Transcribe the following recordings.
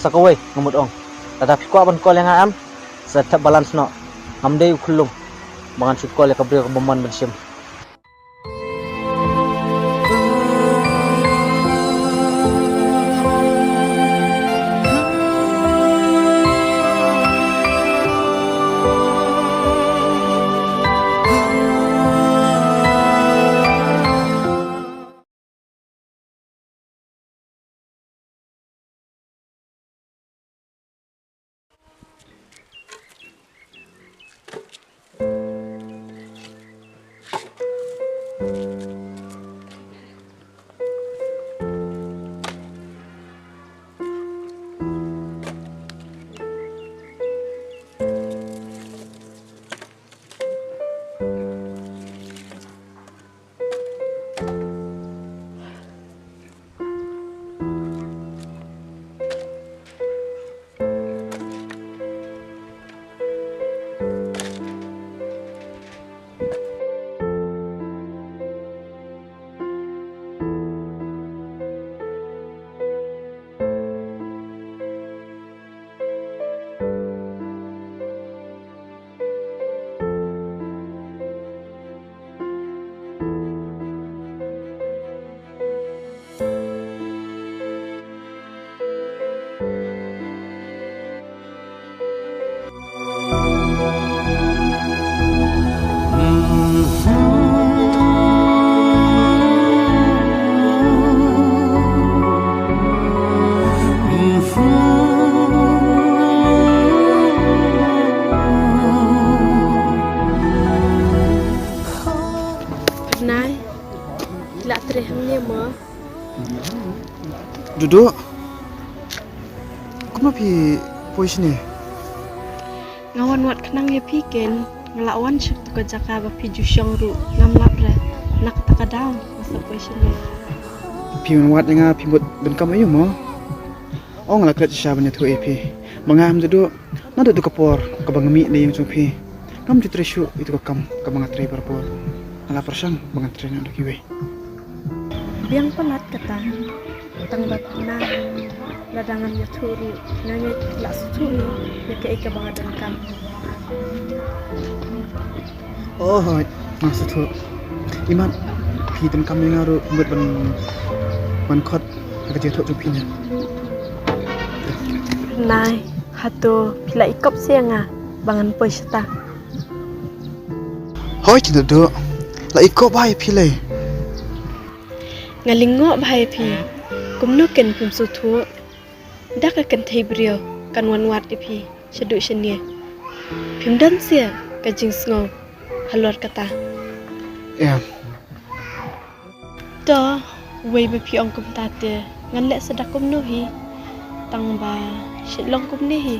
sakawai ngamut ong tetapi ko aban kol yang am sa balance no amdei ukulung mangan sut kol ka brio ka bomon bersim. Duduk. Kenapa pi posisi ni? Ngawan wat kenang ya piken ngelawan syuk tu jaka ba piju syangru ngam lapre nak takadaw masa posisi ni. Pi wat nga pi bot ben kam ayo mo. Ong la kret sya banya tu ep. Mangam duduk. Na duduk kapor ka bangmi ni yung pi. Kam jutreshu itu ka kam ka bang atre parpor. Ala persang bang atre na kiwe. Biang penat kata tang batna ladangan ya turu nanya la suturu ya ke ika bangadan kam. Oh, maksud tu iman pi tem kam yang aru buat ban khot ka je thok chu pi nya. Nai hato pila ikop sianga bangan poista. Hoi chi duduk. La ikop bai pi le. Ngalingo bahaya pi kumno ken pum sutu dak akan thai brio kan wan wat pi sedu senie pimdan sia kajing sngo halor kata Ya. to wei be pi ong kum tate ngan lek sedak kumno hi tang ba shitlong kum ne hi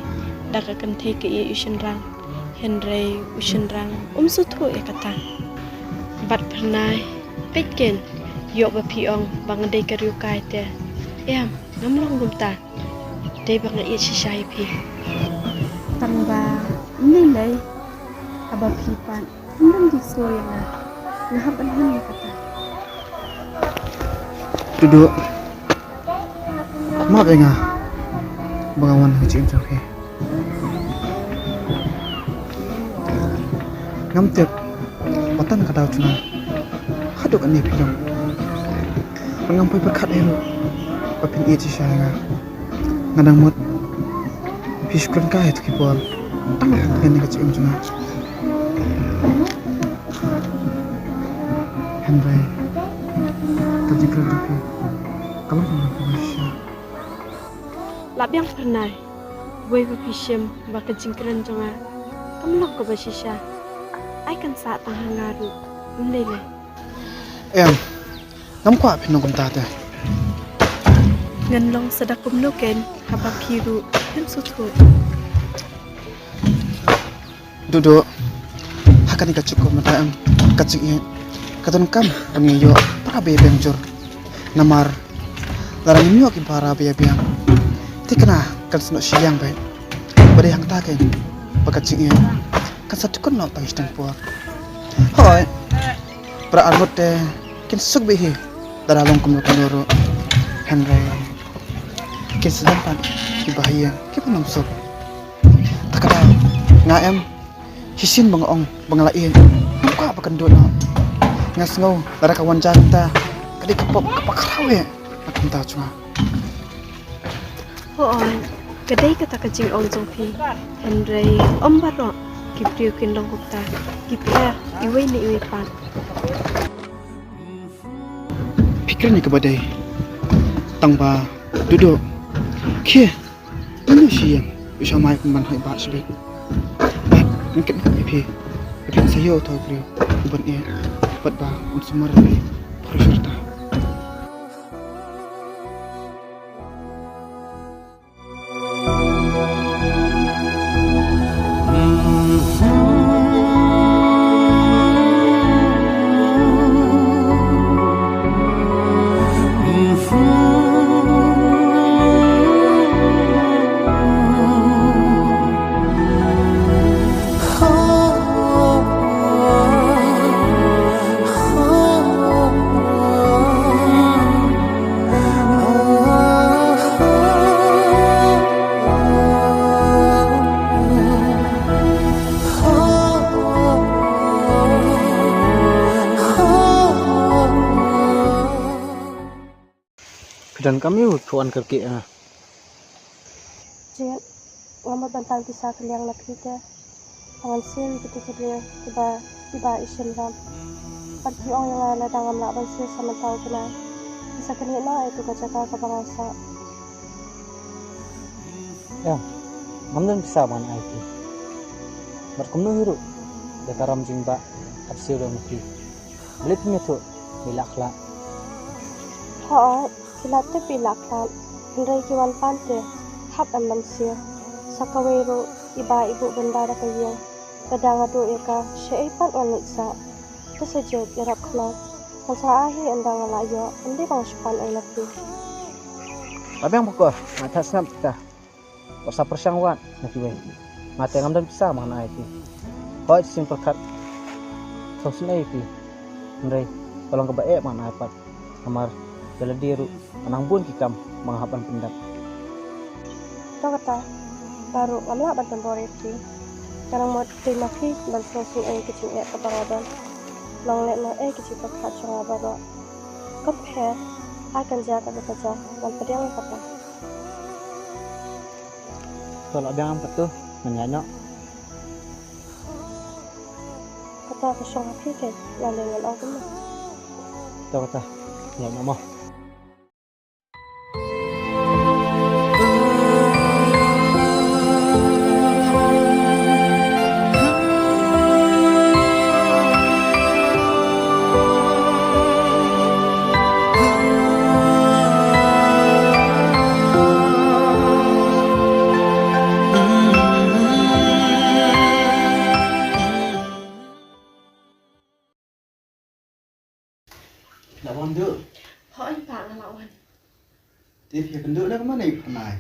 dak akan thai ke ye ushin rang henry ushin rang sutu e kata bat pernai peken yok ba piong bang dei kariu kai te em ngamlong gumta dei bang i shisai pi tamba ni lei aba pi pan ndang di soyanga ngahap an kata Duduk. Maaf ya nga. Bangawan hujim okay. Ngam tiap patan kadaw cuna. Haduk ani pilong. Pengampai berkat ero. Papin iya cisya nga. Ngadang mut. Fiskun kaya tu kipol. Tang dengan ni kecil cuna. Henry. Terjikra tapi. Kalau kamu bisa. labyang pernai wei ba pishim ba kajingkran jonga kamlok ko ba shisha ai kan sa tang hangaru undai le Em. Ngam kwa pinong kumtate. ngan long sadakum no ken haba piru hem sutu Duduk. Hakan ika cukup mata em. Kacik iya. Katon kam paniyo para be benjur. Namar. Larang miyo ki para be biang. Tikna kan seno siang baik. Bade hang taken. Pakacik iya. Kan satukon no pangis tempur. Hoi. Pra almut te kin sug behi. Daralong kum kanoro. Henry. sedang pan kibahaya kipanam sok takada ngaem hisin bangaong banglain apa kendut na ngas ngau lara kawan janta kadi kapok kapakarawe akan ta cuma Hoon, kedai kata kecing ong jongpi, Henry om baro, kipriu kindong kupta, kipia iwe ni iwe pan. pikir ni kebadai tangba duduk kia ini siang bisa mai pemban hai bat sebek mungkin ipi sayo tau kriu uban ia bat ba un semar ni perserta Dan kami tuan kerki Jet, ngama bantang kisah keliang nak kita. Angan sim betul-betul tiba isin ram. Pergi orang yang ada dalam nak bansi sama tahu kena. Kisah keliang na itu kacaka kabangasa. ya ngamdan bisa man IT berkumno hiru dekaram jingba apsi do mukti belit metho bilakla Ho, kilate pilaklan. Henry kiwan pante. Hap manusia. Sakawero iba ibu bendara kayang. Kadang adu eka syaipan wanitsa. Kesejut irap kenal. Masa ahi endang alayo. Endi bang syupan ay nabi. tapi yang pokok mata snap kita pasal persangwan nakiwe mata ngamdan bisa man IT kau simple cut sosin IT Andre tolong ke bae man iPad kamar jala diru anang bun kikam menghapan pendak Tahu kata baru ngamla bantuan boreti. Karang mau terima fi dan sosin ay kecil ay kebaradon. Long let na ay kecil pakat cunga baro. Compare akan jaga bekerja dan pedang kata. kalau ada yang betul menyanyok Kata kesong api ke yang dengan aku mah. tahu kata ya nama lawan duk Ho anh pak ngelawan. dia kenduk dah kemana ibu kenai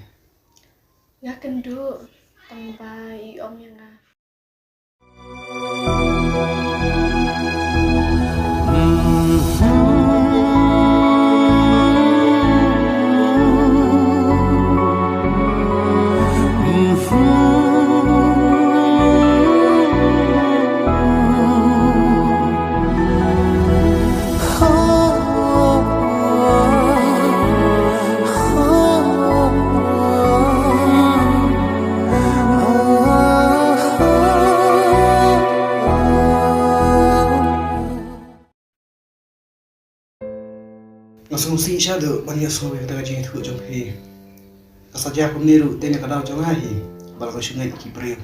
Nga kendu tangba om yang nga. Ngasungsi syadu banyak sowe kata jing thu jong hi kasaja kum niru tene kadau jong hi bal ko shungai kibril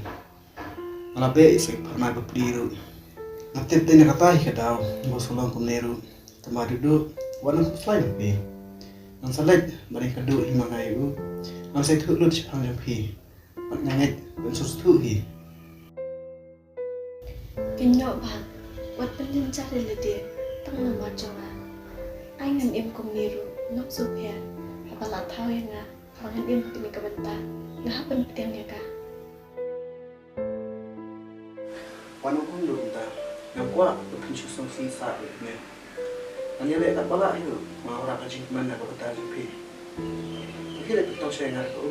malabe isai parna ba pliru natep tene kata hi kadau bo sulong kum niru tamadu do wana ko slai bi nan salet bari kadu hi mangai bu nan sai thu lut chang jong hi pat nyanget ben sus thu hi Kenyok bang, wat pendin cari lede, tang nama jonga. Ai ngam im kum niru, nok supher, apala thau yang nga, pangan im kini kebentar, ngahapan petiang ya ka. wanu kum do ta ngakwa pun susung si sa ne anya le ta bala hi ma ora ka jing mana ko ta jong hi Hindi na ito siya nga ko.